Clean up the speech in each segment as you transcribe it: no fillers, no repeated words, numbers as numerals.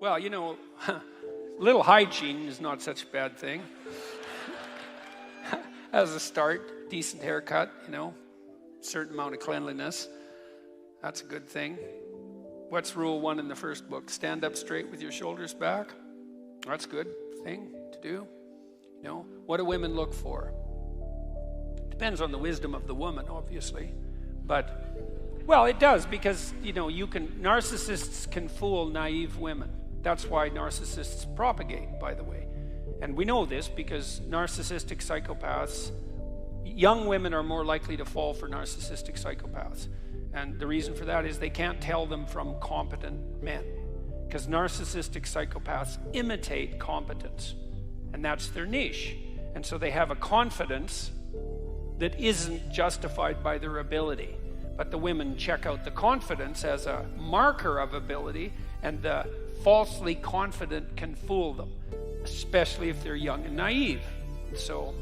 Well, little hygiene is not such a bad thing. As a start, decent haircut, certain amount of cleanliness. That's a good thing. What's rule 1 in the first book? Stand up straight with your shoulders back. That's a good thing to do. What do women look for? Depends on the wisdom of the woman, obviously. But, well, it does because, narcissists can fool naive women. That's why narcissists propagate, by the way. And we know this because narcissistic psychopaths, young women are more likely to fall for narcissistic psychopaths. And the reason for that is they can't tell them from competent men. Because narcissistic psychopaths imitate competence. And that's their niche. And so they have a confidence that isn't justified by their ability. But the women check out the confidence as a marker of ability, and the falsely confident can fool them, especially if they're young and naive. So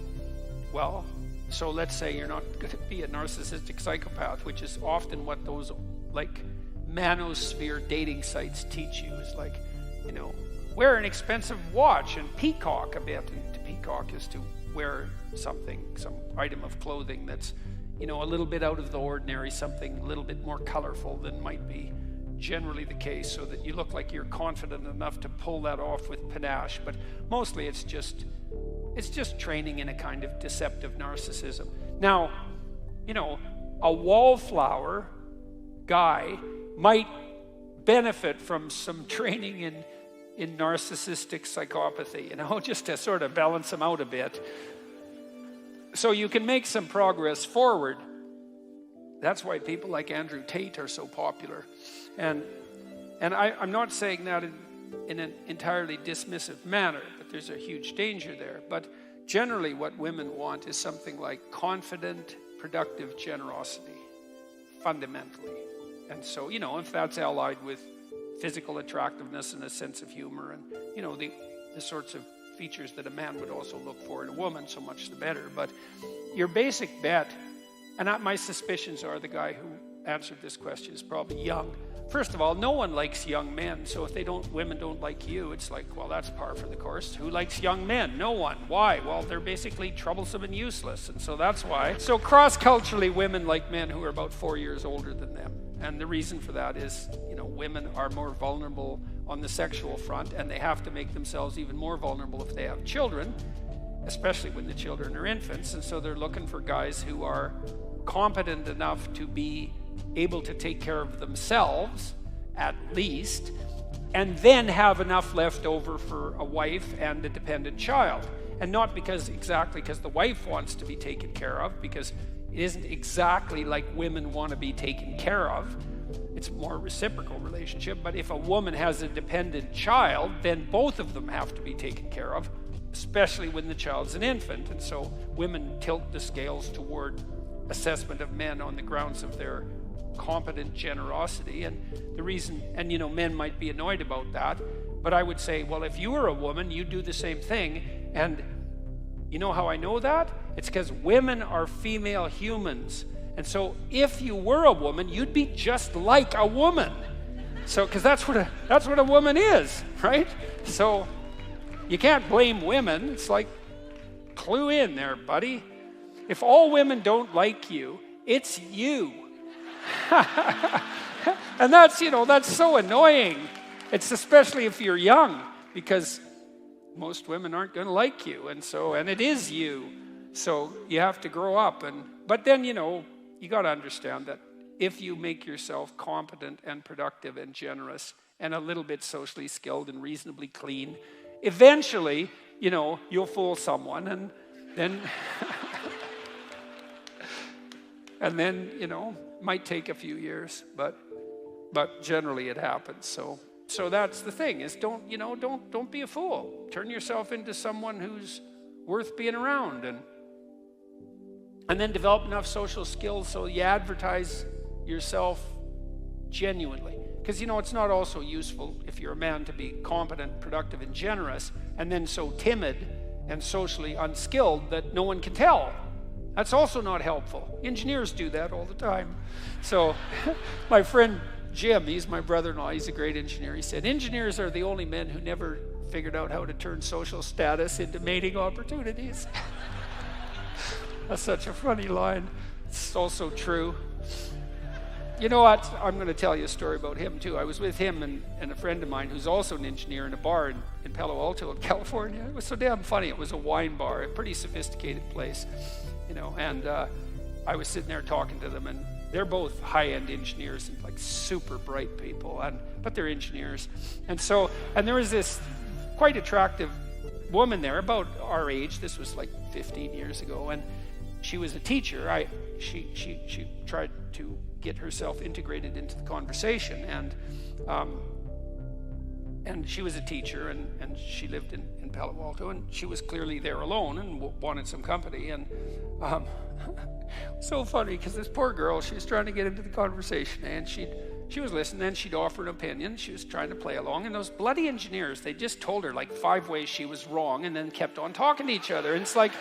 let's say you're not going to be a narcissistic psychopath, which is often what those manosphere dating sites teach you, is wear an expensive watch and peacock a bit. And to peacock is to wear some item of clothing that's, a little bit out of the ordinary, something a little bit more colorful than might be generally the case, so that you look like you're confident enough to pull that off with panache. But mostly it's just training in a kind of deceptive narcissism. Now, a wallflower guy might benefit from some training in narcissistic psychopathy, just to sort of balance them out a bit. So you can make some progress forward. That's why people like Andrew Tate are so popular. And I'm not saying that in an entirely dismissive manner, but there's a huge danger there. But generally what women want is something like confident, productive generosity, fundamentally. And so, if that's allied with physical attractiveness and a sense of humor and, the sorts of features that a man would also look for in a woman, so much the better. But your basic bet, and my suspicions are the guy who answered this question is probably young. First of all, no one likes young men, so if women don't like you, it's like, well, that's par for the course. Who likes young men? No one. Why? Well, they're basically troublesome and useless, and so that's why. So cross-culturally, women like men who are about 4 years older than them. And the reason for that is, women are more vulnerable on the sexual front, and they have to make themselves even more vulnerable if they have children, especially when the children are infants. And so they're looking for guys who are competent enough to be able to take care of themselves, at least, and then have enough left over for a wife and a dependent child. And not because the wife wants to be taken care of, because it isn't exactly like women want to be taken care of. It's more a reciprocal relationship. But if a woman has a dependent child, then both of them have to be taken care of, especially when the child's an infant. And so women tilt the scales toward assessment of men on the grounds of their competent generosity. And the reason, men might be annoyed about that, but I would say, well, if you were a woman, you'd do the same thing. And you know how I know that? It's because women are female humans. And so if you were a woman, you'd be just like a woman. So, because that's what a woman is, right? So you can't blame women. It's like, clue in there, buddy. If all women don't like you, it's you. And that's so annoying. It's especially if you're young, because most women aren't going to like you, and it is you. So you have to grow up, but then you got to understand that if you make yourself competent and productive and generous and a little bit socially skilled and reasonably clean, eventually you'll fool someone, and then and then might take a few years, but generally it happens. So that's the thing, is don't be a fool. Turn yourself into someone who's worth being around, and then develop enough social skills so you advertise yourself genuinely. Because it's not also useful if you're a man to be competent, productive, and generous, and then so timid and socially unskilled that no one can tell. That's also not helpful. Engineers do that all the time. So my friend Jim, he's my brother-in-law, he's a great engineer. He said, engineers are the only men who never figured out how to turn social status into mating opportunities. That's such a funny line. It's also true. You know what? I'm going to tell you a story about him too. I was with him and a friend of mine who's also an engineer in a bar in Palo Alto, in California. It was so damn funny. It was a wine bar, a pretty sophisticated place, and I was sitting there talking to them, and they're both high-end engineers and like super bright people, but they're engineers. And there was this quite attractive woman there, about our age. This was like 15 years ago, and she was a teacher. She tried to get herself integrated into the conversation, and she was a teacher, and she lived in Palo Alto, and she was clearly there alone and wanted some company. And so funny, because this poor girl, she was trying to get into the conversation, and she was listening, and she'd offer an opinion. She was trying to play along, and those bloody engineers, they just told her like 5 ways she was wrong, and then kept on talking to each other. And it's like,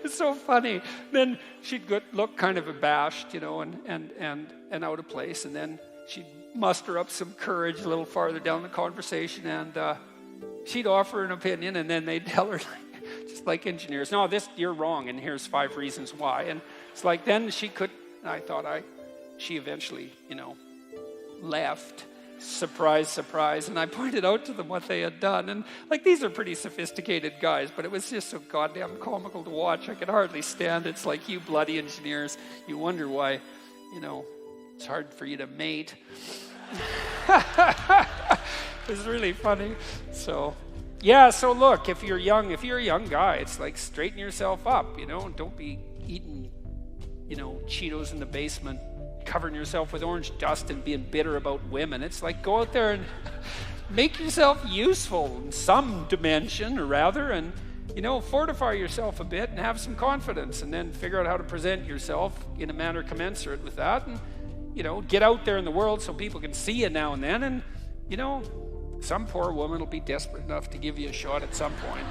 it's so funny. Then she'd look kind of abashed, and out of place, and then she'd muster up some courage a little farther down the conversation, and she'd offer an opinion, and then they'd tell her, just like engineers, no, you're wrong, and here's 5 reasons why. And it's like, then she eventually, left. Surprise, surprise. And I pointed out to them what they had done. And like, these are pretty sophisticated guys, but it was just so goddamn comical to watch. I could hardly stand it. It's like, you bloody engineers, you wonder why, it's hard for you to mate. It was really funny. So, yeah, so look, if you're a young guy, it's like, straighten yourself up, don't be eating, Cheetos in the basement, covering yourself with orange dust and being bitter about women. It's like, go out there and make yourself useful in some dimension, or rather, and fortify yourself a bit and have some confidence, and then figure out how to present yourself in a manner commensurate with that, and get out there in the world so people can see you now and then, and some poor woman will be desperate enough to give you a shot at some point.